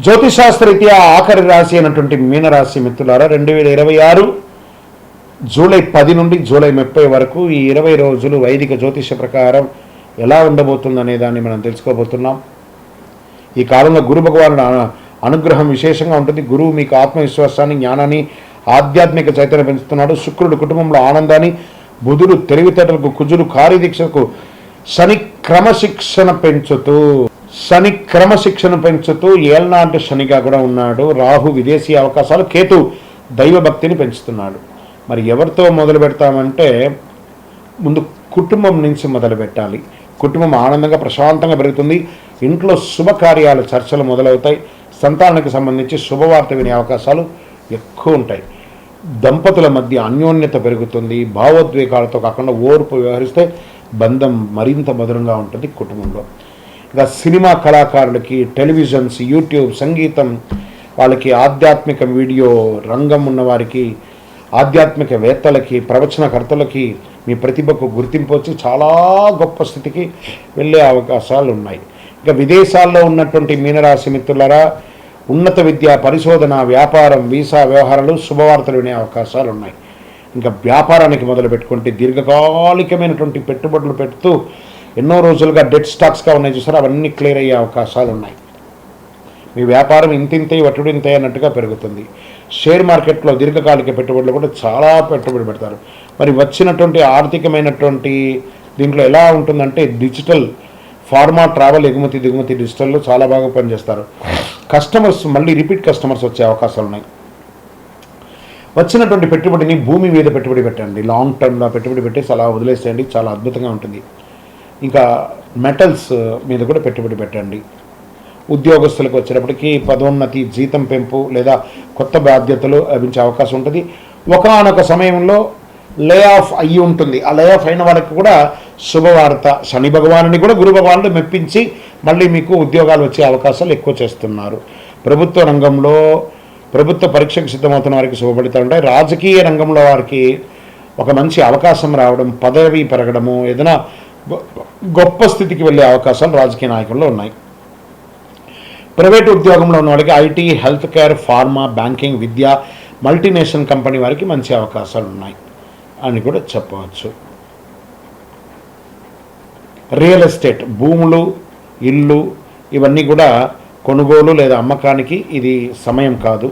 జ్యోతిశాస్త్రరీత్యా ఆఖరి రాశి అయినటువంటి మీనరాశి మిత్రులారా 2026 జూలై 10 నుండి జూలై 30 వరకు ఈ 20 రోజులు వైదిక జ్యోతిష ప్రకారం ఎలా ఉండబోతుందనే దాన్ని మనం తెలుసుకోబోతున్నాం. ఈ కాలంలో గురు భగవానుడు అనుగ్రహం విశేషంగా ఉంటుంది. గురువు మీకు ఆత్మవిశ్వాసాన్ని, జ్ఞానాన్ని, ఆధ్యాత్మిక చైతన్యం పెంచుతున్నాడు. శుక్రుడు కుటుంబంలో ఆనందాన్ని, బుధుడు తెలివితేటలకు, కుజుడు కార్యదీక్షకు, శని క్రమశిక్షణ పెంచుతూ ఏళ్నాటి శనిగా కూడా ఉన్నాడు. రాహు విదేశీ అవకాశాలు, కేతు దైవభక్తిని పెంచుతున్నాడు. మరి ఎవరితో మొదలు పెడతామంటే ముందు కుటుంబం నుంచి మొదలు పెట్టాలి. కుటుంబం ఆనందంగా ప్రశాంతంగా పెరుగుతుంది. ఇంట్లో శుభకార్యాల చర్చలు మొదలవుతాయి. సంతానానికి సంబంధించి శుభవార్త వినే అవకాశాలు ఎక్కువ ఉంటాయి. దంపతుల మధ్య అన్యోన్యత పెరుగుతుంది. భావోద్వేగాలతో కాకుండా ఓర్పు వ్యవహరిస్తే బంధం మరింత మధురంగా ఉంటుంది కుటుంబంలో. ఇంకా సినిమా కళాకారులకి, టెలివిజన్స్, యూట్యూబ్, సంగీతం, వాళ్ళకి ఆధ్యాత్మిక వీడియో రంగం ఉన్నవారికి, ఆధ్యాత్మికవేత్తలకి, ప్రవచనకర్తలకి మీ ప్రతిభకు గుర్తింపు వచ్చి చాలా గొప్ప స్థితికి వెళ్ళే అవకాశాలు ఉన్నాయి. ఇంకా విదేశాల్లో ఉన్నటువంటి మీనరాశి మిత్రులారా ఉన్నత విద్య, పరిశోధన, వ్యాపారం, వీసా వ్యవహారాలు, శుభవార్తలు వినే అవకాశాలు ఉన్నాయి. ఇంకా వ్యాపారానికి మొదలు పెట్టుకుంటే దీర్ఘకాలికమైనటువంటి పెట్టుబడులు పెడుతూ ఎన్నో రోజులుగా డెడ్ స్టాక్స్గా ఉన్నాయి చూసారా, అవన్నీ క్లియర్ అయ్యే అవకాశాలు ఉన్నాయి. మీ వ్యాపారం ఇంతింతే వటుడింతే అన్నట్టుగా పెరుగుతుంది. షేర్ మార్కెట్లో దీర్ఘకాలిక పెట్టుబడులు కూడా చాలా పెట్టుబడి పెడతారు. మరి వచ్చినటువంటి ఆర్థికమైనటువంటి దీంట్లో ఎలా ఉంటుందంటే డిజిటల్, ఫార్మా, ట్రావెల్, ఎగుమతి దిగుమతి డిజిటల్లో చాలా బాగా పనిచేస్తారు. కస్టమర్స్ మళ్ళీ రిపీట్ కస్టమర్స్ వచ్చే అవకాశాలు ఉన్నాయి. వచ్చినటువంటి పెట్టుబడిని భూమి మీద పెట్టుబడి పెట్టండి. లాంగ్ టర్మ్లో పెట్టుబడి పెట్టేసి అలా వదిలేసేయండి, చాలా అద్భుతంగా ఉంటుంది. ఇంకా మెటల్స్ మీద కూడా పెట్టుబడి పెట్టండి. ఉద్యోగస్తులకు వచ్చేటప్పటికి పదోన్నతి, జీతం పెంపు లేదా కొత్త బాధ్యతలు లభించే అవకాశం ఉంటుంది. ఒకానొక సమయంలో లే ఆఫ్ అయ్యి ఉంటుంది. ఆ లే ఆఫ్ అయిన వాళ్ళకి కూడా శుభవార్త, శని భగవానుని కూడా గురు భగవానుడు మెప్పించి మళ్ళీ మీకు ఉద్యోగాలు వచ్చే అవకాశాలు ఎక్కువ చేస్తున్నారు. ప్రభుత్వ రంగంలో ప్రభుత్వ పరీక్షకు సిద్ధమవుతున్న వారికి శుభపడుతూ ఉంటాయి. రాజకీయ రంగంలో వారికి ఒక మంచి అవకాశం రావడం, పదవి పెరగడము, ఏదైనా గొప్ప స్థితికి వెళ్ళే అవకాశాలు రాజకీయ నాయకుల్లో ఉన్నాయి. ప్రైవేట్ ఉద్యోగంలో ఉన్న వాళ్ళకి IT, health care, pharma, banking, Vidya, multinational company వారికి మంచి అవకాశాలు ఉన్నాయి అని కూడా చెప్పవచ్చు. రియల్ ఎస్టేట్, భూములు, ఇల్లు ఇవన్నీ కూడా కొనుగోలు లేదా అమ్మకానికి ఇది సమయం కాదు.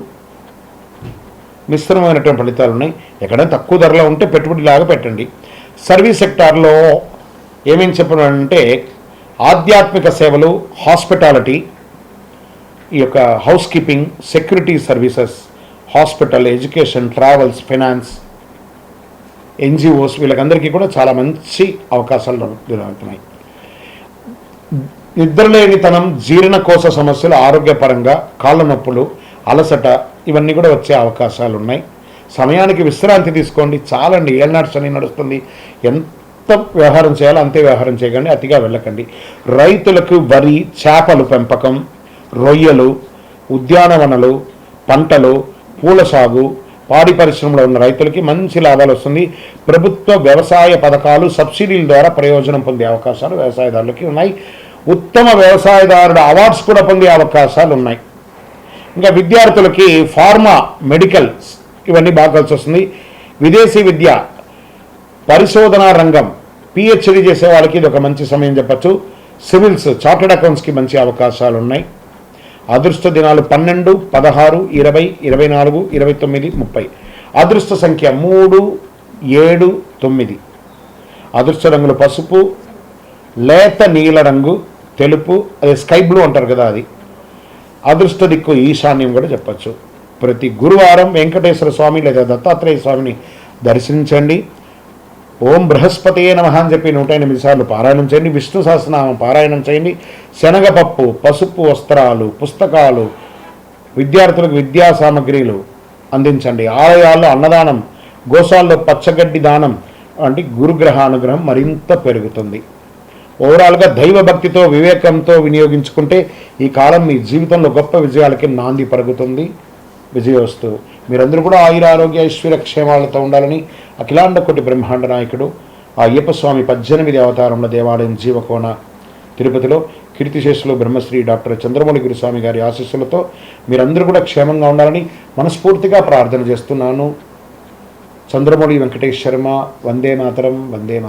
మిశ్రమమైనటువంటి ఫలితాలు ఉన్నాయి. ఎక్కడైనా తక్కువ ధరలో ఉంటే పెట్టుబడిలాగా పెట్టండి. సర్వీస్ సెక్టార్లో ఏమేమి చెప్పాలంటే ఆధ్యాత్మిక సేవలు, హాస్పిటాలిటీ, ఈ యొక్క housekeeping, security services, hospital, education, travels, finance, NGOs వీళ్ళకందరికీ కూడా చాలా మంచి అవకాశాలు దొరుకుతున్నాయి. నిద్రలేనితనం, జీర్ణకోశ సమస్యలు, ఆరోగ్యపరంగా కాళ్ళ నొప్పులు, అలసట ఇవన్నీ కూడా వచ్చే అవకాశాలు ఉన్నాయి. సమయానికి విశ్రాంతి తీసుకోండి. చాలండి, ఏళ్ళనాటి శని నడుస్తుంది. ఎంత వ్యవహారం చేయాలో అంతే వ్యవహారం చేయకండి, అతిగా వెళ్ళకండి. రైతులకు వరి, చేపలు పెంపకం, రొయ్యలు, ఉద్యానవనాలు, పంటలు, పూల సాగు, పాడి పరిశ్రమలో ఉన్న రైతులకి మంచి లాభాలు వస్తుంది. ప్రభుత్వ వ్యవసాయ పథకాలు, సబ్సిడీల ద్వారా ప్రయోజనం పొందే అవకాశాలు వ్యవసాయదారులకి ఉన్నాయి. ఉత్తమ వ్యవసాయదారుడు అవార్డ్స్ కూడా పొందే అవకాశాలు ఉన్నాయి. ఇంకా విద్యార్థులకి ఫార్మా, మెడికల్ ఇవన్నీ బాగా కలిసి వస్తుంది. విదేశీ విద్య, పరిశోధనా రంగం, పిహెచ్డి చేసే వాళ్ళకి ఇది ఒక మంచి సమయం చెప్పచ్చు. సివిల్స్, చార్టెడ్ అకౌంట్స్కి మంచి అవకాశాలు ఉన్నాయి. అదృష్ట దినాలు 12, 16, 20, 24, 29, 30. అదృష్ట సంఖ్య 3, 7, 9. అదృష్ట రంగులు పసుపు, లేత నీల రంగు, తెలుపు, అదే స్కై బ్లూ అంటారు కదా అది. అదృష్ట దిక్కు ఈశాన్యం కూడా చెప్పచ్చు. ప్రతి గురువారం వెంకటేశ్వర స్వామి లేదా దత్తాత్రేయ స్వామిని దర్శించండి. ఓం బృహస్పతియే నమః అని చెప్పి 108 సార్లు పారాయణం చేయండి. విష్ణు సహస్రనామం పారాయణం చేయండి. శనగపప్పు, పసుపు వస్త్రాలు, పుస్తకాలు, విద్యార్థులకు విద్యా సామగ్రిలు అందించండి. ఆలయాల్లో అన్నదానం, గోశాల్లో పచ్చగడ్డి దానం వంటి గురుగ్రహ అనుగ్రహం మరింత పెరుగుతుంది. ఓవరాల్గా దైవభక్తితో, వివేకంతో వినియోగించుకుంటే ఈ కాలం మీ జీవితంలో గొప్ప విజయాలకి నాంది పరుగుతుంది. విజయోస్తు. మీరందరూ కూడా ఆయురారోగ్య ఐశ్వర్య క్షేమాలతో ఉండాలని అఖిలాండ కోటి బ్రహ్మాండ నాయకుడు ఆ అయ్యప్ప స్వామి 18 అవతారముల దేవాలయం జీవకోన తిరుపతిలో కీర్తిశేషులు బ్రహ్మశ్రీ డాక్టర్ చంద్రమౌళి గురుస్వామి గారి ఆశీస్సులతో మీరందరూ కూడా క్షేమంగా ఉండాలని మనస్ఫూర్తిగా ప్రార్థన చేస్తున్నాను. చంద్రమౌళి వెంకటేష్ శర్మ. వందే మాతరం, వందే మాతరం.